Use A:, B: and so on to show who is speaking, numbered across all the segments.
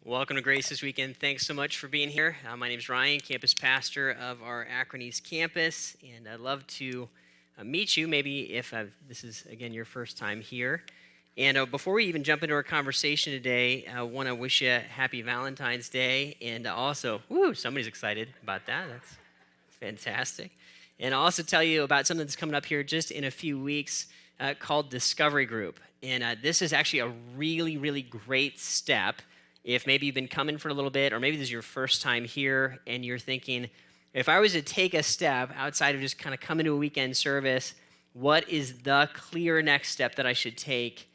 A: Welcome to Grace this weekend. Thanks so much for being here. My name is Ryan, campus pastor of our Akron East campus, and I'd love to meet you, maybe if this is, again, your first time here. And before we even jump into our conversation today, I want to wish you a happy Valentine's Day, and also, somebody's excited about that. That's fantastic. And I'll also tell you about something that's coming up here just in a few weeks called Discovery Group. And this is actually a really, really great step. If maybe you've been coming for a little bit, or maybe this is your first time here and you're thinking, if I was to take a step outside of just kind of coming to a weekend service, what is the clear next step that I should take?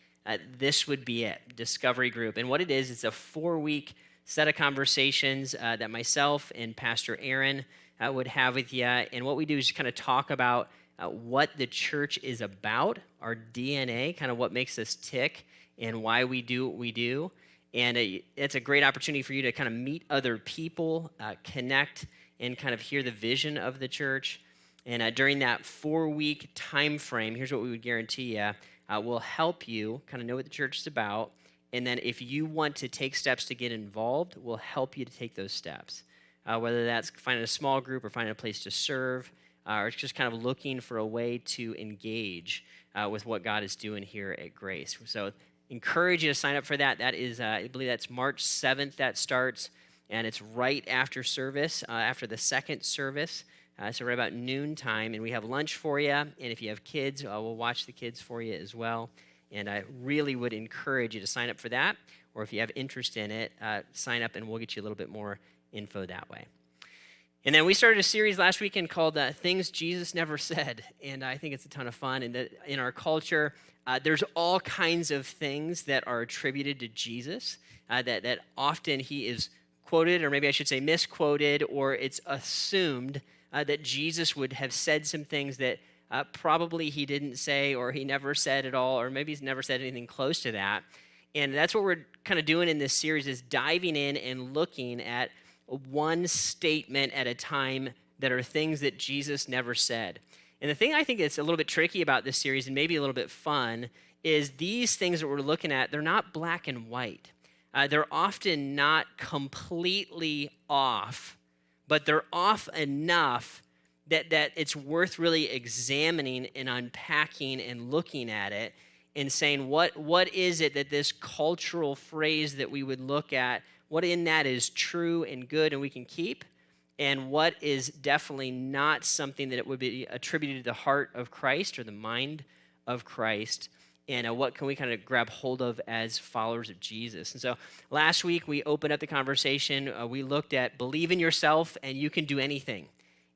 A: This would be it, Discovery Group. And what it is, it's a 4-week set of conversations that myself and Pastor Aaron would have with you. And what we do is just kind of talk about what the church is about, our DNA, kind of what makes us tick, and why we do what we do. And it's a great opportunity for you to kind of meet other people, connect, and kind of hear the vision of the church. And during that 4-week time frame, here's what we would guarantee you. We'll help you kind of know what the church is about. And then if you want to take steps to get involved, we'll help you to take those steps. Whether that's finding a small group or finding a place to serve, or just kind of looking for a way to engage with what God is doing here at Grace. So encourage you to sign up for that. That is, I believe that's March 7th that starts, and it's right after service, after the second service, so right about noontime, and we have lunch for you, and if you have kids, we'll watch the kids for you as well, and I really would encourage you to sign up for that, or if you have interest in it, sign up, and we'll get you a little bit more info that way. And then we started a series last weekend called Things Jesus Never Said, and I think it's a ton of fun. And in our culture, there's all kinds of things that are attributed to Jesus that often he is quoted, or maybe I should say misquoted, or it's assumed that Jesus would have said some things that probably he didn't say, or he never said at all, or maybe he's never said anything close to that. And that's what we're kind of doing in this series, is diving in and looking at one statement at a time that are things that Jesus never said. And the thing I think that's a little bit tricky about this series, and maybe a little bit fun, is these things that we're looking at, they're not black and white. They're often not completely off, but they're off enough that it's worth really examining and unpacking and looking at it and saying, what is it that this cultural phrase that we would look at, what in that is true and good and we can keep, and what is definitely not something that it would be attributed to the heart of Christ or the mind of Christ, and what can we kind of grab hold of as followers of Jesus. And so last week we opened up the conversation. We looked at believe in yourself and you can do anything.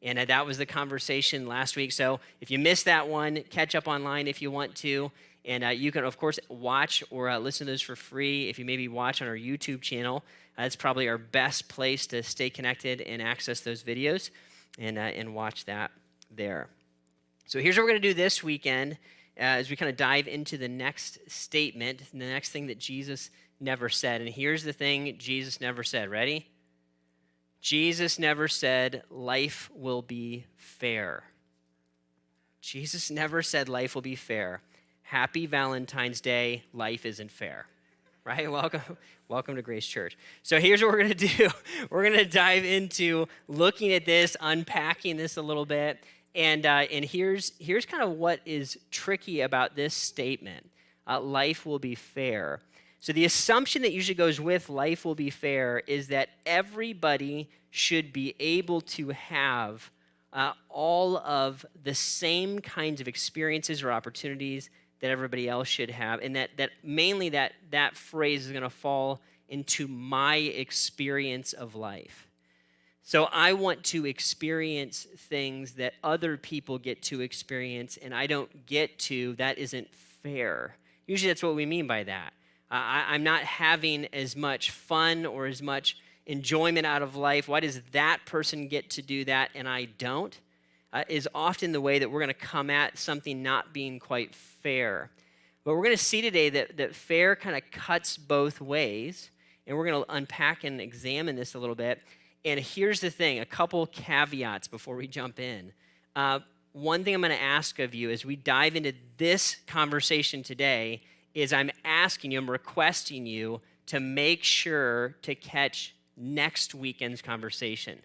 A: And that was the conversation last week. So if you missed that one, catch up online if you want to. And you can, of course, watch or listen to those for free. If you maybe watch on our YouTube channel, that's probably our best place to stay connected and access those videos and watch that there. So here's what we're going to do this weekend as we kind of dive into the next statement, the next thing that Jesus never said. And here's the thing Jesus never said. Ready? Jesus never said life will be fair. Jesus never said life will be fair. Happy Valentine's Day, life isn't fair, right? Welcome to Grace Church. So here's what we're going to do. We're going to dive into looking at this, unpacking this a little bit, and here's kind of what is tricky about this statement, life will be fair. So the assumption that usually goes with life will be fair is that everybody should be able to have all of the same kinds of experiences or opportunities that everybody else should have, and that mainly that phrase is going to fall into my experience of life. So I want to experience things that other people get to experience, and I don't get to. That isn't fair. Usually that's what we mean by that. I'm not having as much fun or as much enjoyment out of life. Why does that person get to do that and I don't? Is often the way that we're going to come at something not being quite fair. But we're going to see today that fair kind of cuts both ways, and we're going to unpack and examine this a little bit. And here's the thing, a couple caveats before we jump in. One thing I'm going to ask of you as we dive into this conversation today is I'm requesting you to make sure to catch next weekend's conversation.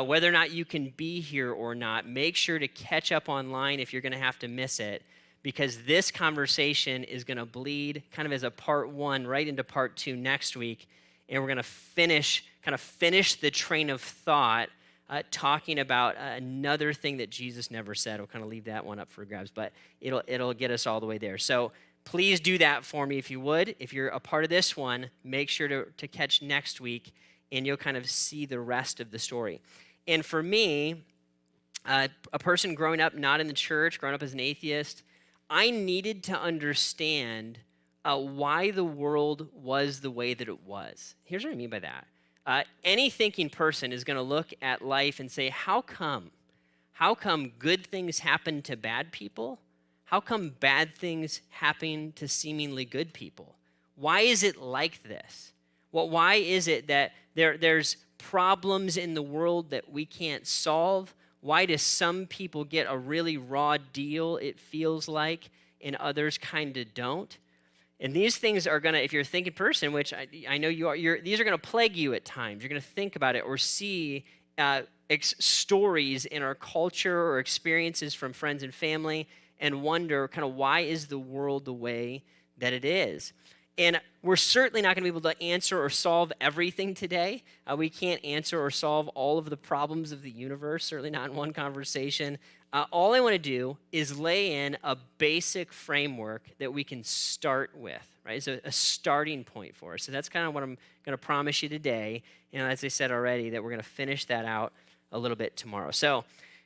A: Whether or not you can be here or not, make sure to catch up online if you're going to have to miss it, because this conversation is going to bleed kind of as a part one right into part two next week, and we're going to finish the train of thought talking about another thing that Jesus never said. We'll kind of leave that one up for grabs, but it'll get us all the way there. So please do that for me if you would. If you're a part of this one, make sure to catch next week, and you'll kind of see the rest of the story. And for me, a person growing up not in the church, growing up as an atheist, I needed to understand why the world was the way that it was. Here's what I mean by that. Any thinking person is going to look at life and say, how come? How come good things happen to bad people? How come bad things happen to seemingly good people? Why is it like this? Well, why is it that there's problems in the world that we can't solve? Why do some people get a really raw deal, it feels like, and others kind of don't? And these things are going to, if you're a thinking person, which I know you are, these are going to plague you at times. You're going to think about it or see stories in our culture or experiences from friends and family and wonder kind of why is the world the way that it is? And we're certainly not going to be able to answer or solve everything today. We can't answer or solve all of the problems of the universe, certainly not in one conversation. All I want to do is lay in a basic framework that we can start with, right? It's a starting point for us. So that's kind of what I'm going to promise you today. As I said already, that we're going to finish that out a little bit tomorrow. So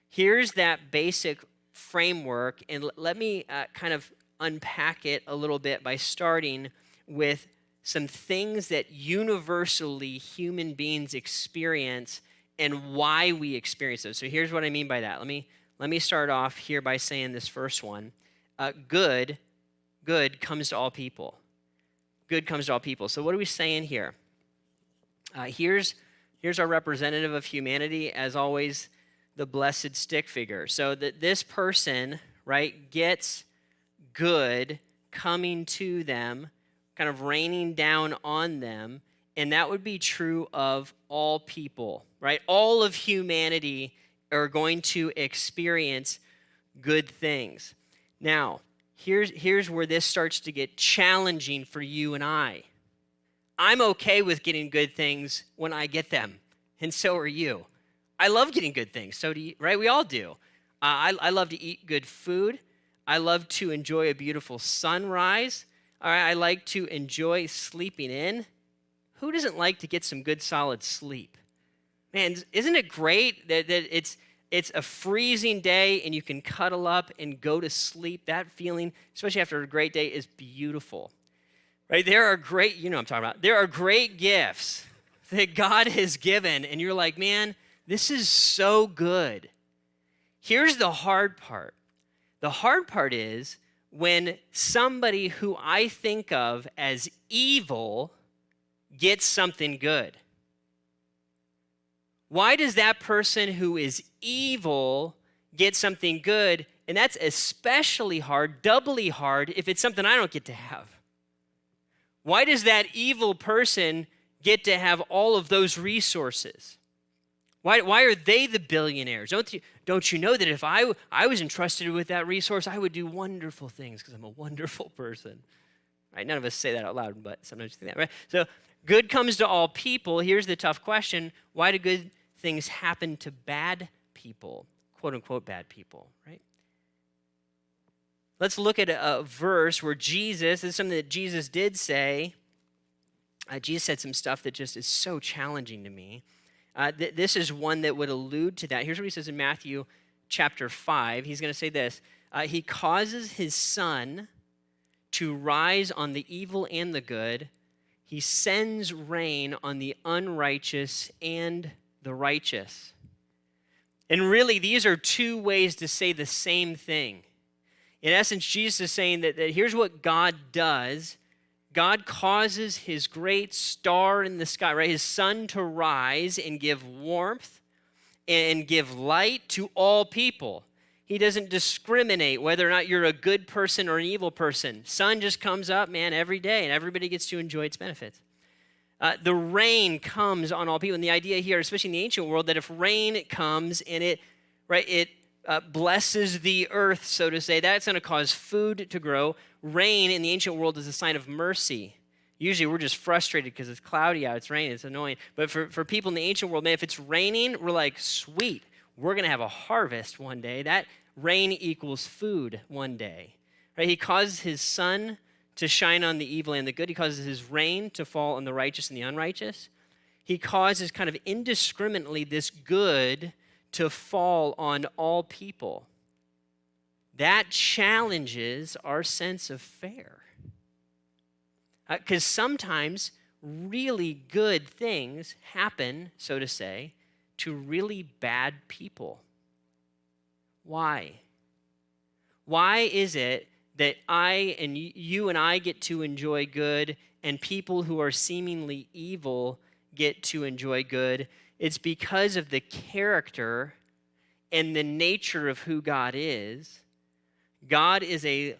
A: here's that basic framework, and let me kind of unpack it a little bit by starting with some things that universally human beings experience and why we experience those. So here's what I mean by that. Let me start off here by saying this first one. Good comes to all people. Good comes to all people. So what are we saying here? Here's our representative of humanity, as always, the blessed stick figure. So that this person, right, gets good coming to them, kind of raining down on them, and that would be true of all people, right? All of humanity are going to experience good things. Now, here's where this starts to get challenging for you and I. I'm okay with getting good things when I get them, and so are you. I love getting good things, so do you, right? We all do. I love to eat good food. I love to enjoy a beautiful sunrise. All right, I like to enjoy sleeping in. Who doesn't like to get some good solid sleep? Man, isn't it great that it's a freezing day and you can cuddle up and go to sleep? That feeling, especially after a great day, is beautiful. Right? There are great, you know what I'm talking about. There are great gifts that God has given, and you're like, man, this is so good. Here's the hard part. The hard part is when somebody who I think of as evil gets something good. Why does that person who is evil get something good? And that's especially hard, doubly hard, if it's something I don't get to have. Why does that evil person get to have all of those resources? Why are they the billionaires? Don't you know that if I was entrusted with that resource, I would do wonderful things because I'm a wonderful person? Right? None of us say that out loud, but sometimes you think that, right? So good comes to all people. Here's the tough question. Why do good things happen to bad people? Quote unquote bad people, right? Let's look at a verse where this is something that Jesus did say. Jesus said some stuff that just is so challenging to me. This is one that would allude to that. Here's what he says in Matthew chapter 5. He's going to say this. He causes his sun to rise on the evil and the good. He sends rain on the unrighteous and the righteous. And really, these are two ways to say the same thing. In essence, Jesus is saying that here's what God does. God causes his great star in the sky, right, his sun to rise and give warmth and give light to all people. He doesn't discriminate whether or not you're a good person or an evil person. Sun just comes up, man, every day, and everybody gets to enjoy its benefits. The rain comes on all people. And the idea here, especially in the ancient world, that if rain comes and it blesses the earth, so to say, that's going to cause food to grow. Rain in the ancient world is a sign of mercy. Usually we're just frustrated because it's cloudy out, it's raining, it's annoying. But for people in the ancient world, man, if it's raining, we're like, sweet, we're going to have a harvest one day. That rain equals food one day. Right? He causes his sun to shine on the evil and the good. He causes his rain to fall on the righteous and the unrighteous. He causes kind of indiscriminately this good to fall on all people. That challenges our sense of fair. Because sometimes really good things happen, so to say, to really bad people. Why? Why is it that I and you and I get to enjoy good and people who are seemingly evil get to enjoy good? It's because of the character and the nature of who God is. God is a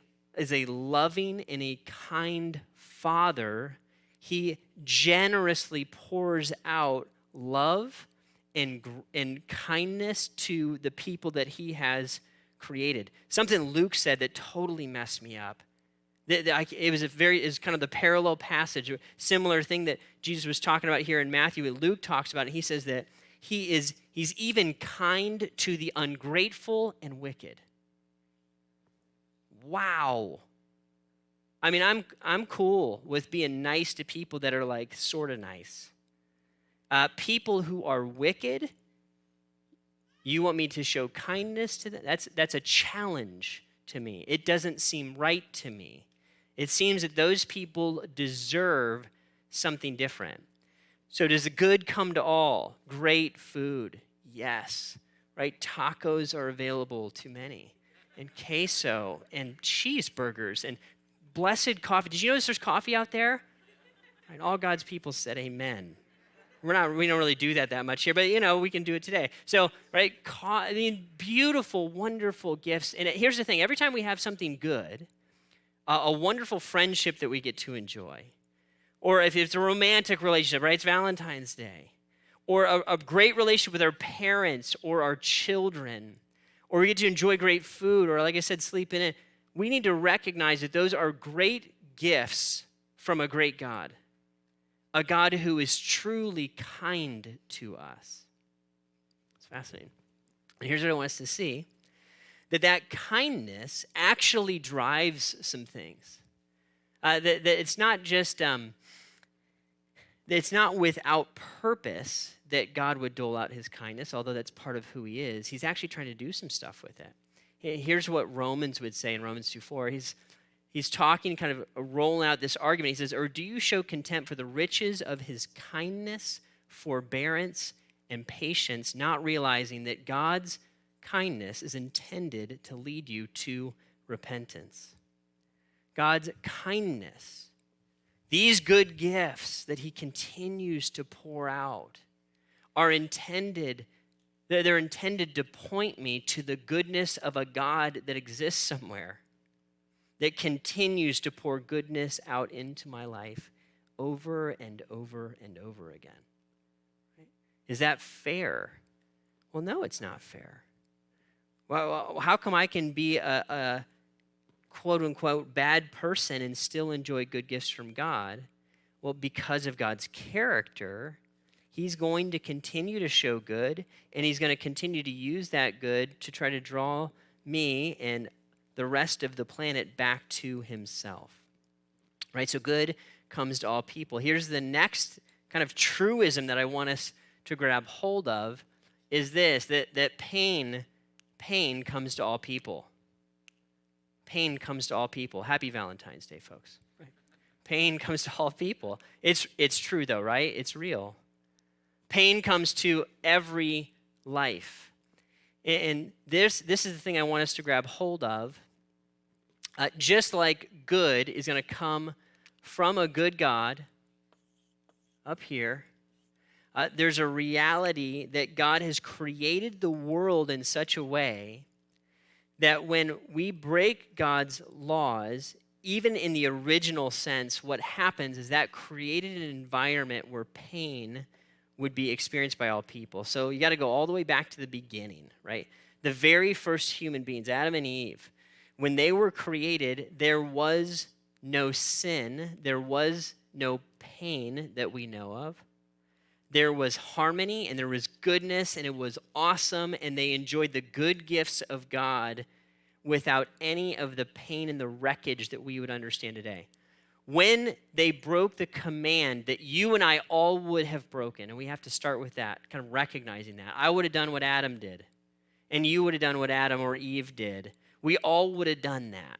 A: loving and a kind Father. He generously pours out love and kindness to the people that he has created. Something Luke said that totally messed me up. It was kind of the parallel passage, a similar thing that Jesus was talking about here in Matthew. Luke talks about it. He says that he's even kind to the ungrateful and wicked. Wow. I mean, I'm cool with being nice to people that are like sort of nice. People who are wicked, you want me to show kindness to them? That's a challenge to me. It doesn't seem right to me. It seems that those people deserve something different. So does the good come to all? Great food, yes. Right? Tacos are available to many. And queso and cheeseburgers and blessed coffee. Did you notice there's coffee out there? Right, all God's people said amen. We don't really do that much here, but we can do it today. So, right, beautiful, wonderful gifts. And here's the thing, every time we have something good, a wonderful friendship that we get to enjoy, or if it's a romantic relationship, right, it's Valentine's Day, or a great relationship with our parents or our children, or we get to enjoy great food, or like I said, sleep in it, we need to recognize that those are great gifts from a great God. A God who is truly kind to us. It's fascinating. And here's what I want us to see, that kindness actually drives some things. That it's not just, it's not without purpose that God would dole out his kindness, although that's part of who he is. He's actually trying to do some stuff with it. Here's what Romans would say in Romans 2:4. He's talking, kind of rolling out this argument. He says, or do you show contempt for the riches of his kindness, forbearance, and patience, not realizing that God's kindness is intended to lead you to repentance? God's kindness, these good gifts that he continues to pour out, are intended, they're intended to point me to the goodness of a God that exists somewhere, that continues to pour goodness out into my life over and over and over again. Right? Is that fair? Well, no, it's not fair. Well, how come I can be a quote-unquote bad person and still enjoy good gifts from God? Well, because of God's character, he's going to continue to show good, and he's going to continue to use that good to try to draw me and the rest of the planet back to himself, right? So good comes to all people. Here's the next kind of truism that I want us to grab hold of is this, that pain comes to all people. Pain comes to all people. Happy Valentine's Day, folks. Right? Pain comes to all people. It's true though, right? It's real. Pain comes to every life. And this is the thing I want us to grab hold of. Just like good is going to come from a good God up here, there's a reality that God has created the world in such a way that when we break God's laws, even in the original sense, what happens is that created an environment where pain would be experienced by all people. So you got to go all the way back to the beginning, right? The very first human beings, Adam and Eve, when they were created, there was no sin, there was no pain that we know of. There was harmony and there was goodness and it was awesome, and they enjoyed the good gifts of God without any of the pain and the wreckage that we would understand today. When they broke the command that you and I all would have broken, and we have to start with that, kind of recognizing that. I would have done what Adam did, and you would have done what Adam or Eve did. We all would have done that.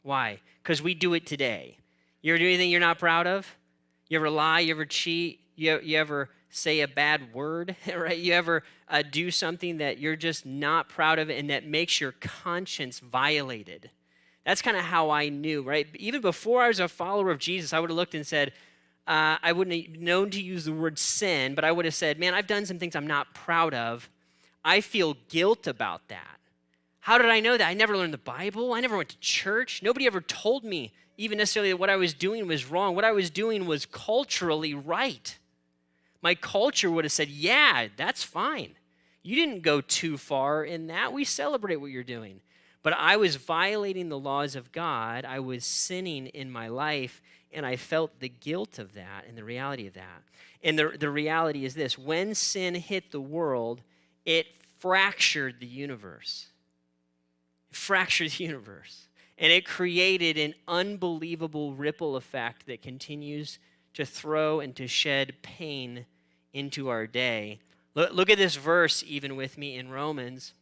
A: Why? Because we do it today. You ever do anything you're not proud of? You ever lie? You ever cheat? You ever say a bad word, right? You ever do something that you're just not proud of and that makes your conscience violated? That's kind of how I knew, right? Even before I was a follower of Jesus, I would have looked and said, I wouldn't have known to use the word sin, but I would have said, man, I've done some things I'm not proud of. I feel guilt about that. How did I know that? I never learned the Bible. I never went to church. Nobody ever told me even necessarily that what I was doing was wrong. What I was doing was culturally right. My culture would have said, yeah, that's fine. You didn't go too far in that. We celebrate what you're doing. But I was violating the laws of God. I was sinning in my life, and I felt the guilt of that and the reality of that. And the reality is this: when sin hit the world, it fractured the universe. It fractured the universe. And it created an unbelievable ripple effect that continues to throw and to shed pain into our day. Look at this verse even with me in Romans.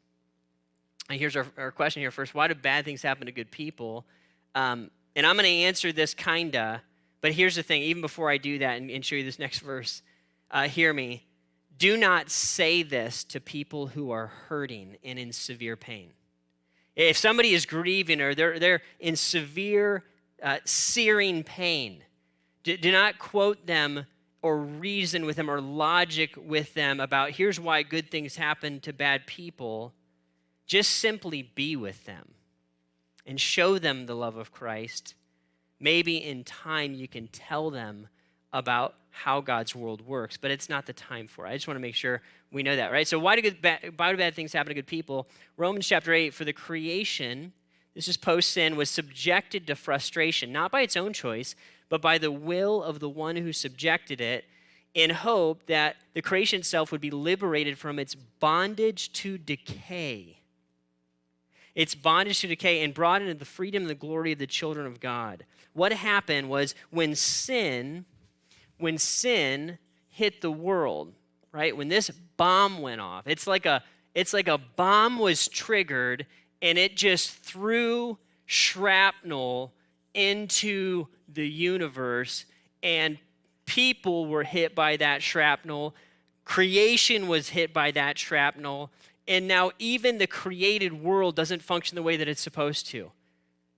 A: And here's our question here first. Why do bad things happen to good people? And I'm going to answer this kinda, but here's the thing. Even before I do that and show you this next verse, hear me. Do not say this to people who are hurting and in severe pain. If somebody is grieving or they're in severe, searing pain, do not quote them or reason with them or logic with them about here's why good things happen to bad people. Just simply be with them and show them the love of Christ. Maybe in time you can tell them about how God's world works, but it's not the time for it. I just want to make sure we know that, right? So why do bad things happen to good people? Romans chapter 8, for the creation, this is post-sin, was subjected to frustration, not by its own choice, but by the will of the one who subjected it, in hope that the creation itself would be liberated from its bondage to decay. Its bondage to decay, and brought into the freedom and the glory of the children of God. What happened was when sin hit the world, right? When this bomb went off, it's like a bomb was triggered and it just threw shrapnel into the universe, and people were hit by that shrapnel. Creation was hit by that shrapnel. And now even the created world doesn't function the way that it's supposed to.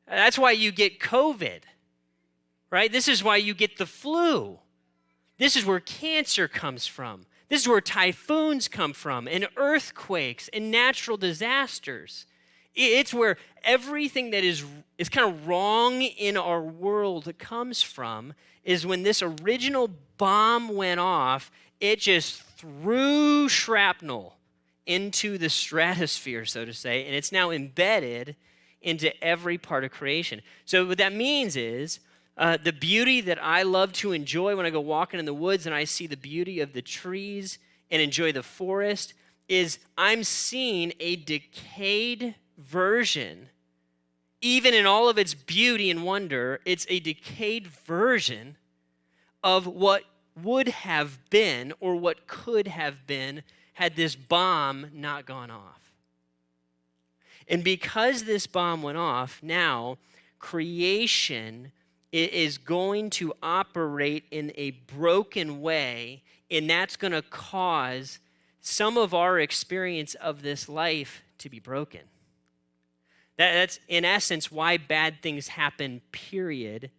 A: That's why you get COVID, right? This is why you get the flu. This is where cancer comes from. This is where typhoons come from, and earthquakes and natural disasters. It's where everything that is kind of wrong in our world comes from, is when this original bomb went off, it just threw shrapnel into the stratosphere, so to say, and it's now embedded into every part of creation. So what that means is the beauty that I love to enjoy when I go walking in the woods and I see the beauty of the trees and enjoy the forest is I'm seeing a decayed version. Even in all of its beauty and wonder, it's a decayed version of what would have been or what could have been had this bomb not gone off. And because this bomb went off, now creation is going to operate in a broken way, and that's going to cause some of our experience of this life to be broken. That's, in essence, why bad things happen, period.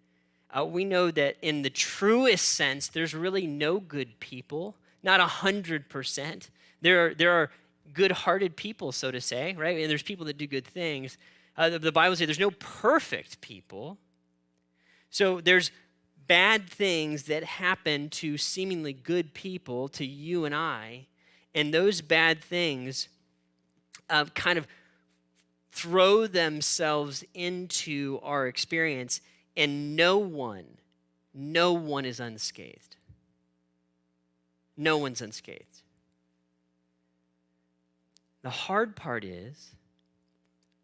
A: We know that in the truest sense, there's really no good people, not 100%. There are good-hearted people, so to say, right? And there's people that do good things. The Bible says there's no perfect people, So there's bad things that happen to seemingly good people, to you and I, and those bad things kind of throw themselves into our experience, and no one is unscathed. No one's unscathed. The hard part is,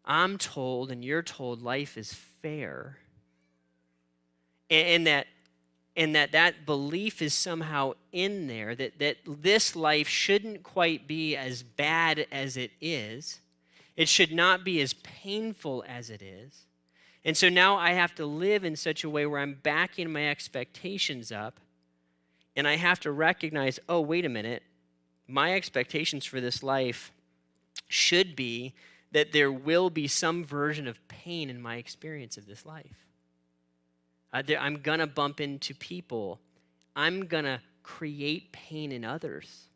A: I'm told and you're told life is fair, and that belief is somehow in there, that this life shouldn't quite be as bad as it is. It should not be as painful as it is. And so now I have to live in such a way where I'm backing my expectations up, and I have to recognize, oh, wait a minute, my expectations for this life should be that there will be some version of pain in my experience of this life. I'm going to bump into people. I'm going to create pain in others.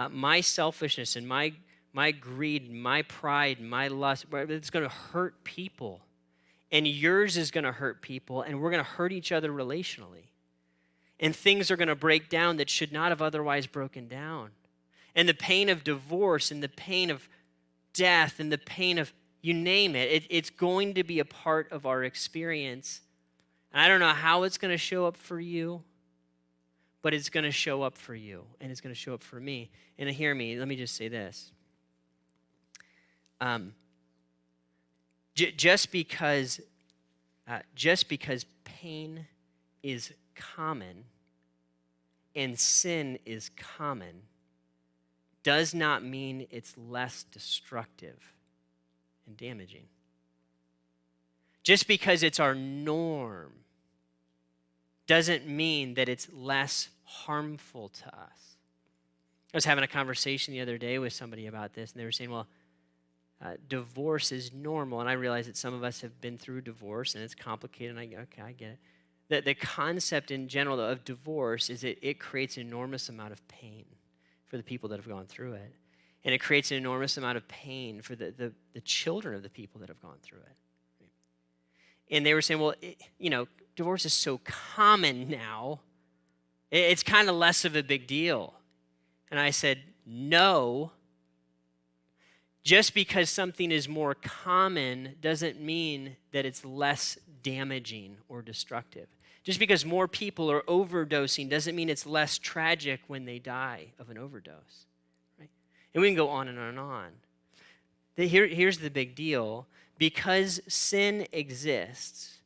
A: My selfishness and my greed, my pride, my lust, it's going to hurt people. And yours is going to hurt people, and we're going to hurt each other relationally. And things are going to break down that should not have otherwise broken down. And the pain of divorce and the pain of death and the pain of, you name it, it's going to be a part of our experience. I don't know how it's going to show up for you, but it's going to show up for you, and it's going to show up for me. And hear me, let me just say this. Just because pain is common and sin is common does not mean it's less destructive and damaging. Just because it's our norm doesn't mean that it's less harmful to us. I was having a conversation the other day with somebody about this, and they were saying, well, divorce is normal. And I realize that some of us have been through divorce, and it's complicated, and I get it. The concept in general of divorce is that it creates an enormous amount of pain for the people that have gone through it. And it creates an enormous amount of pain for the children of the people that have gone through it. And they were saying, well, divorce is so common now, it's kind of less of a big deal. And I said, no. Just because something is more common doesn't mean that it's less damaging or destructive. Just because more people are overdosing doesn't mean it's less tragic when they die of an overdose. Right? And we can go on and on and on. Here's the big deal. Because sin exists,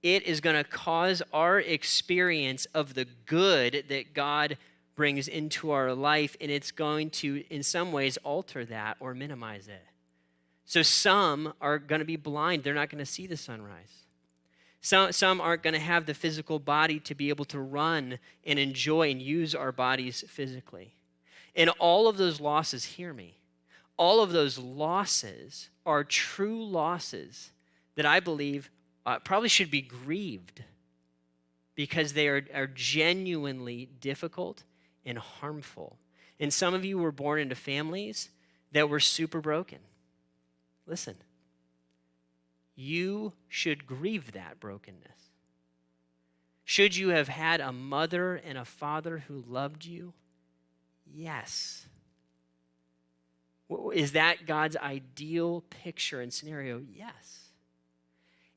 A: it is going to cause our experience of the good that God brings into our life, and it's going to, in some ways, alter that or minimize it. So some are going to be blind. They're not going to see the sunrise. Some aren't going to have the physical body to be able to run and enjoy and use our bodies physically. And all of those losses, hear me, all of those losses are true losses that I believe probably should be grieved because they are genuinely difficult and harmful. And some of you were born into families that were super broken. Listen, you should grieve that brokenness. Should you have had a mother and a father who loved you? Yes. Is that God's ideal picture and scenario? Yes.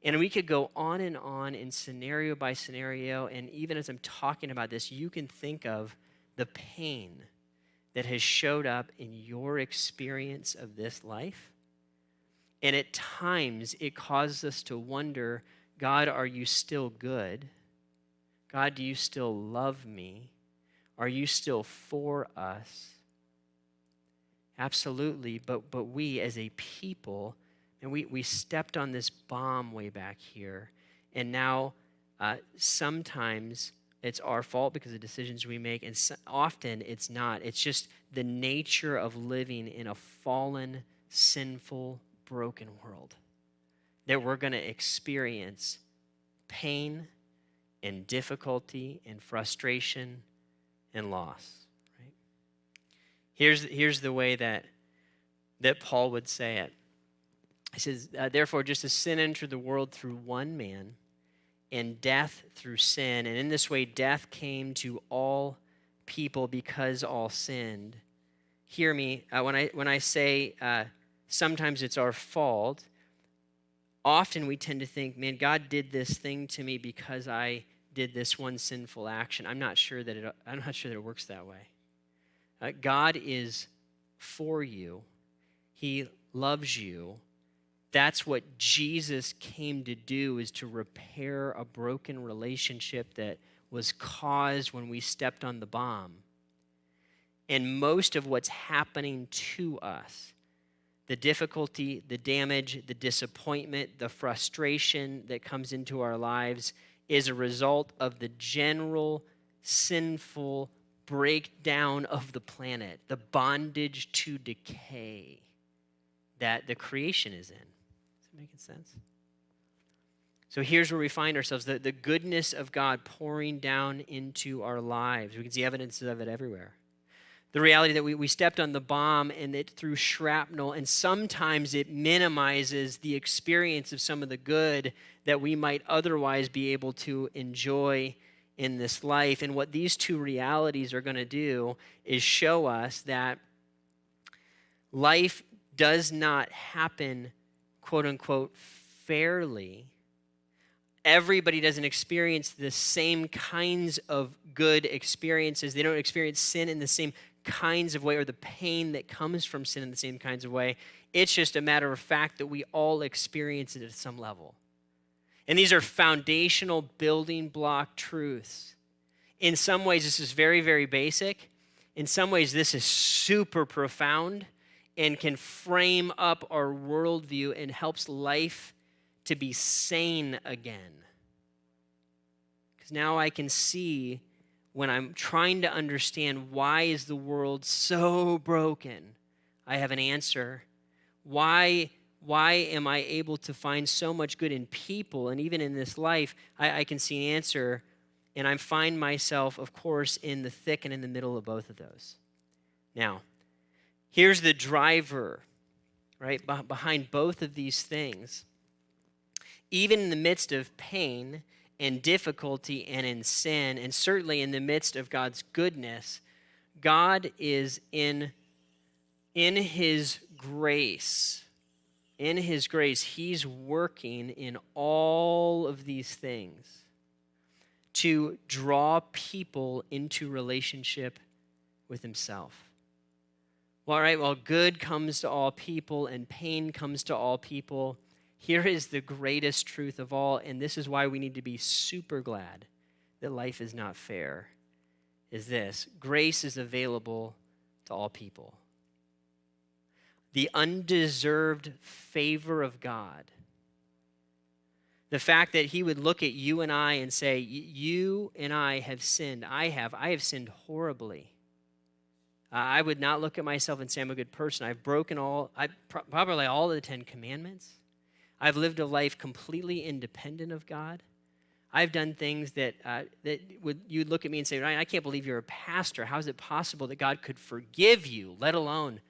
A: And we could go on and on in scenario by scenario, and even as I'm talking about this, you can think of the pain that has showed up in your experience of this life. And at times, it causes us to wonder, God, are you still good? God, do you still love me? Are you still for us? Absolutely, but we as a people, and we stepped on this bomb way back here, and now sometimes it's our fault because of decisions we make, and often it's not. It's just the nature of living in a fallen, sinful, broken world that we're going to experience pain and difficulty and frustration and loss. Right? Here's the way that Paul would say it. He says, therefore, just as sin entered the world through one man, and death through sin. And in this way, death came to all people because all sinned. Hear me, when I say sometimes it's our fault, often we tend to think, man, God did this thing to me because I did this one sinful action. I'm not sure that it works that way. God is for you. He loves you. That's what Jesus came to do, is to repair a broken relationship that was caused when we stepped on the bomb. And most of what's happening to us, the difficulty, the damage, the disappointment, the frustration that comes into our lives, is a result of the general sinful breakdown of the planet, the bondage to decay that the creation is in. Is that making sense? So here's where we find ourselves, the goodness of God pouring down into our lives. We can see evidences of it everywhere. The reality that we stepped on the bomb and it threw shrapnel, and sometimes it minimizes the experience of some of the good that we might otherwise be able to enjoy in this life. And what these two realities are going to do is show us that life does not happen, quote unquote, fairly. Everybody doesn't experience the same kinds of good experiences. They don't experience sin in the same kinds of way, or the pain that comes from sin in the same kinds of way. It's just a matter of fact that we all experience it at some level. And these are foundational building block truths. In some ways, this is very, very basic. In some ways, this is super profound and can frame up our worldview and helps life to be sane again. Because now I can see, when I'm trying to understand why is the world so broken, I have an answer. Why am I able to find so much good in people and even in this life? I can see an answer, and I find myself, of course, in the thick and in the middle of both of those. Now, here's the driver, right, behind both of these things. Even in the midst of pain and difficulty and in sin, and certainly in the midst of God's goodness, God is in his grace. In his grace, he's working in all of these things to draw people into relationship with himself. Well, all right, well, good comes to all people and pain comes to all people. Here is the greatest truth of all, and this is why we need to be super glad that life is not fair, is this: grace is available to all people. The undeserved favor of God, the fact that he would look at you and I and say, you and I have sinned. I have sinned horribly. I would not look at myself and say I'm a good person. I've broken probably all of the 10 Commandments. I've lived a life completely independent of God. I've done things that you'd look at me and say, Ryan, I can't believe you're a pastor. How is it possible that God could forgive you, let alone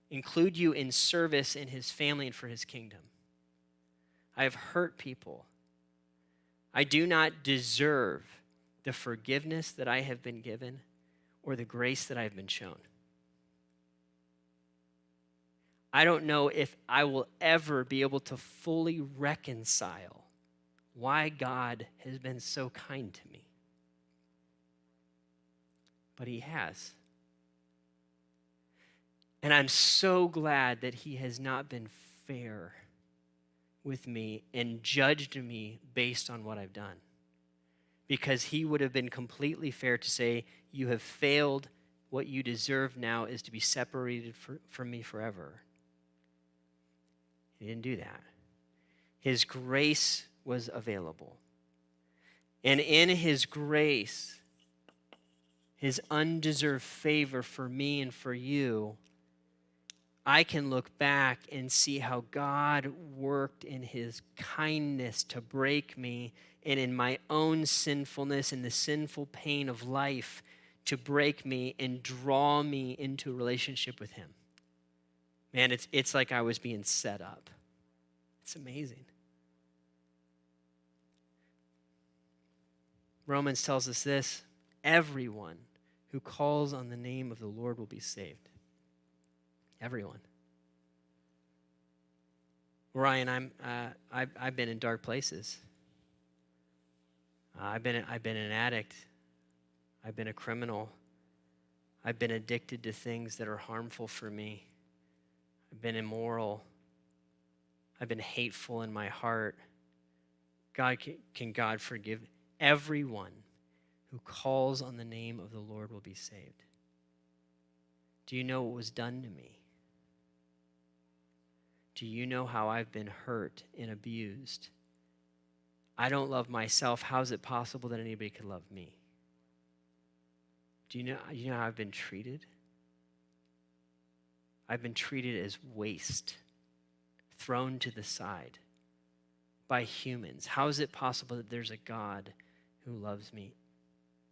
A: include you in service in his family and for his kingdom? I have hurt people. I do not deserve the forgiveness that I have been given or the grace that I have been shown. I don't know if I will ever be able to fully reconcile why God has been so kind to me. But he has. And I'm so glad that he has not been fair with me and judged me based on what I've done. Because he would have been completely fair to say, you have failed. What you deserve now is to be separated from me forever. He didn't do that. His grace was available. And in his grace, his undeserved favor for me and for you, I can look back and see how God worked in his kindness to break me, and in my own sinfulness and the sinful pain of life to break me and draw me into a relationship with him. Man, it's like I was being set up. It's amazing. Romans tells us this: everyone who calls on the name of the Lord will be saved. Everyone. Ryan, I've been in dark places. I've been an addict. I've been a criminal. I've been addicted to things that are harmful for me. I've been immoral. I've been hateful in my heart. Can God forgive? Everyone who calls on the name of the Lord will be saved. Do you know what was done to me? Do you know how I've been hurt and abused? I don't love myself. How is it possible that anybody could love me? Do you know how I've been treated? I've been treated as waste, thrown to the side by humans. How is it possible that there's a God who loves me?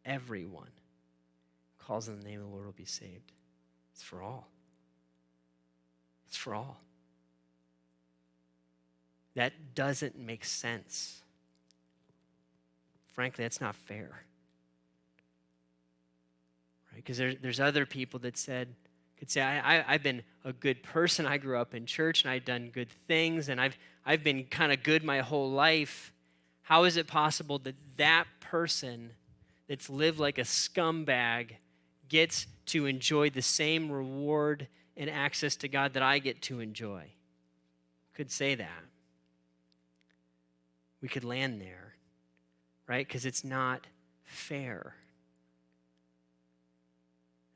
A: Everyone who calls on the name of the Lord will be saved. It's for all. It's for all. That doesn't make sense. Frankly, that's not fair. Right? Because there's other people that could say, I've been a good person. I grew up in church and I've done good things and I've been kind of good my whole life. How is it possible that that person that's lived like a scumbag gets to enjoy the same reward and access to God that I get to enjoy? Could say that. We could land there, right? Because it's not fair.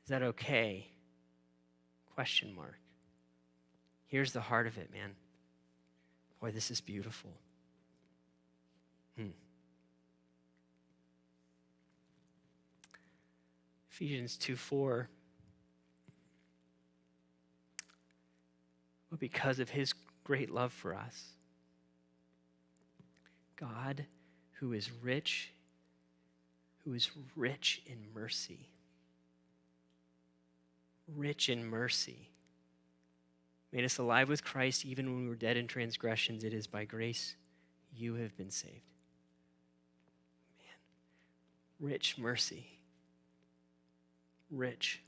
A: Is that okay? Question mark. Here's the heart of it, man. Boy, this is beautiful. Ephesians 2:4. But because of his great love for us, God, who is rich in mercy, made us alive with Christ even when we were dead in transgressions. It is by grace you have been saved. Man, rich mercy. Rich.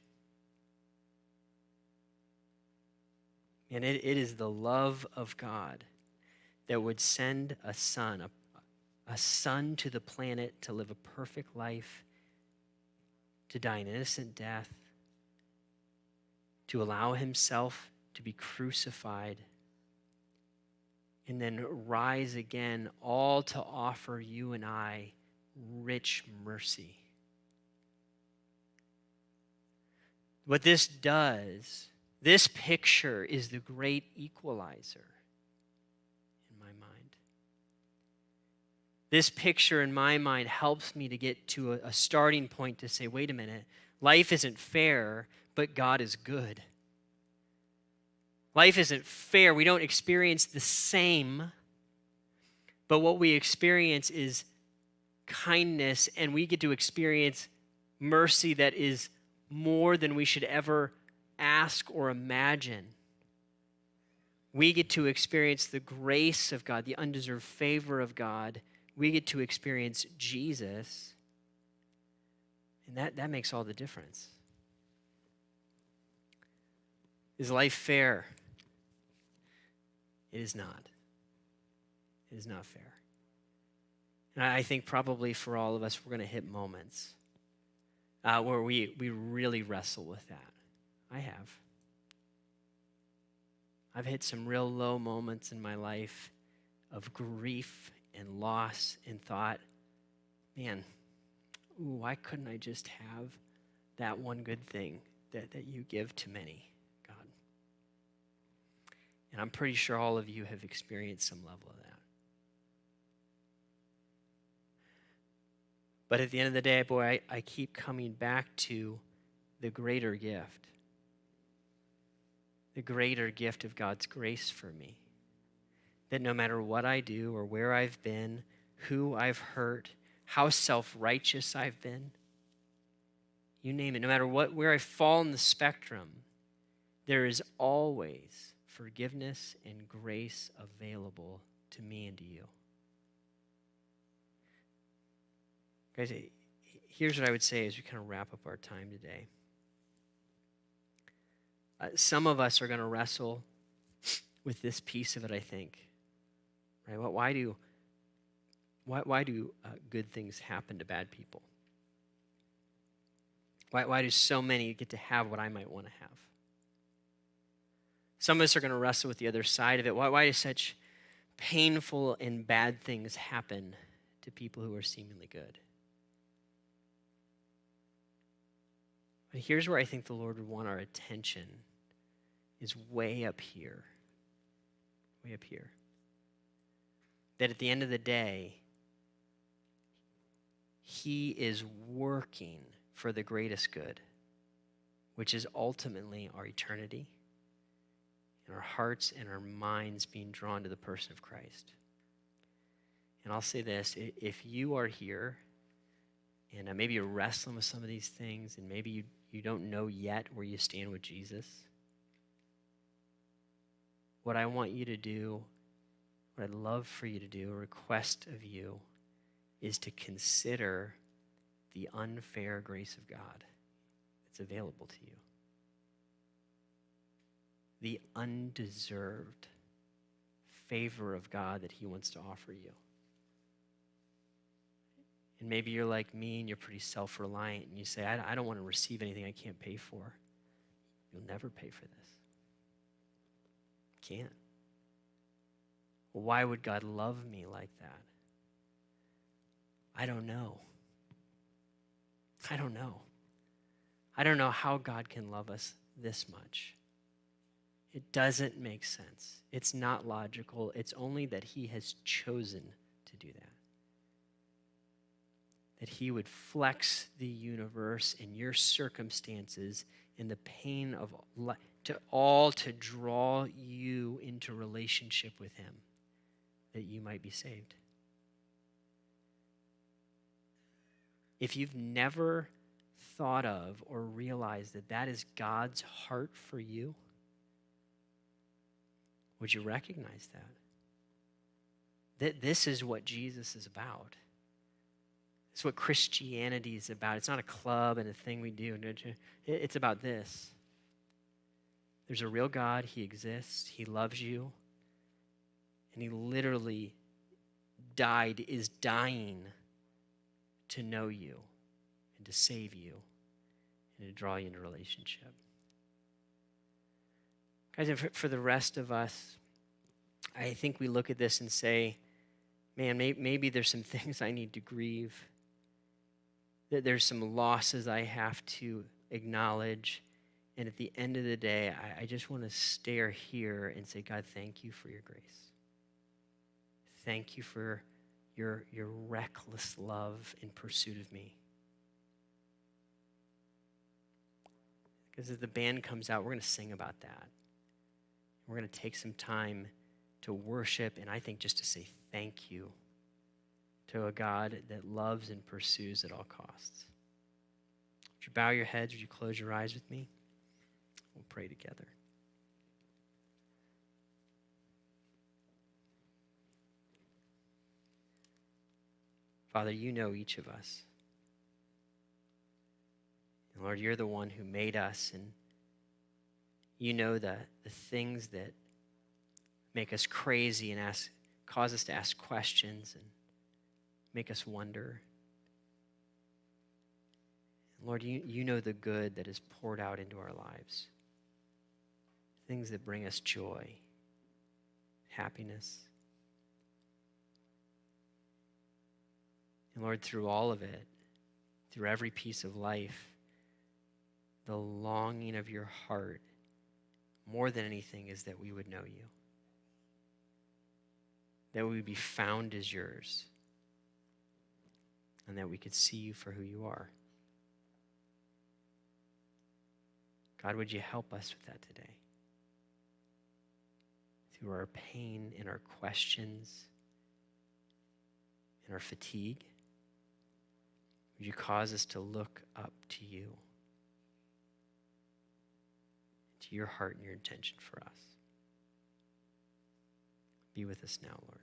A: And it is the love of God that would send a son to the planet to live a perfect life, to die an innocent death, to allow himself to be crucified, and then rise again, all to offer you and I rich mercy. What this does, this picture is the great equalizer in my mind. This picture in my mind helps me to get to a starting point to say, wait a minute, life isn't fair, but God is good. Life isn't fair. We don't experience the same, but what we experience is kindness, and we get to experience mercy that is more than we should ever ask or imagine. We get to experience the grace of God, the undeserved favor of God. We get to experience Jesus, and that makes all the difference. Is life fair? It is not. It is not fair. And I think probably for all of us, we're going to hit moments where we really wrestle with that. I have. I've hit some real low moments in my life of grief and loss and thought, man, why couldn't I just have that one good thing that you give to many, God? And I'm pretty sure all of you have experienced some level of that. But at the end of the day, boy, I keep coming back to the greater gift. The greater gift of God's grace for me. That no matter what I do or where I've been, who I've hurt, how self-righteous I've been, you name it, no matter where I fall in the spectrum, there is always forgiveness and grace available to me and to you. Guys, here's what I would say as we kind of wrap up our time today. Some of us are going to wrestle with this piece of it, I think. Right? Why do good things happen to bad people? Why do so many get to have what I might want to have? Some of us are going to wrestle with the other side of it. Why do such painful and bad things happen to people who are seemingly good? But here's where I think the Lord would want our attention is way up here. Way up here. That at the end of the day, He is working for the greatest good, which is ultimately our eternity and our hearts and our minds being drawn to the person of Christ. And I'll say this, if you are here and maybe you're wrestling with some of these things and maybe you don't know yet where you stand with Jesus, what I want you to do, what I'd love for you to do, a request of you, is to consider the unfair grace of God that's available to you. The undeserved favor of God that He wants to offer you. And maybe you're like me and you're pretty self-reliant and you say, I don't want to receive anything I can't pay for. You'll never pay for this. Can't. Well, why would God love me like that? I don't know. I don't know. I don't know how God can love us this much. It doesn't make sense. It's not logical. It's only that He has chosen to do that. That He would flex the universe and your circumstances and the pain of life to draw you into relationship with Him, that you might be saved. If you've never thought of or realized that that is God's heart for you, would you recognize that? That this is what Jesus is about. It's what Christianity is about. It's not a club and a thing we do. It's about this. There's a real God. He exists. He loves you. And He literally is dying to know you and to save you and to draw you into relationship. Guys, and for the rest of us, I think we look at this and say, man, maybe there's some things I need to grieve. That there's some losses I have to acknowledge. And at the end of the day, I just want to stare here and say, God, thank you for your grace. Thank you for your reckless love in pursuit of me. Because as the band comes out, we're going to sing about that. We're going to take some time to worship and I think just to say thank you to a God that loves and pursues at all costs. Would you bow your heads? Would you close your eyes with me? We'll pray together. Father, you know each of us. And Lord, you're the one who made us, and you know the things that make us crazy and cause us to ask questions and make us wonder. And Lord, you know the good that is poured out into our lives. Things that bring us joy, happiness. And Lord, through all of it, through every piece of life, the longing of your heart, more than anything, is that we would know you. That we would be found as yours. And that we could see you for who you are. God, would you help us with that today? Through our pain and our questions and our fatigue, would you cause us to look up to you, to your heart and your intention for us? Be with us now, Lord.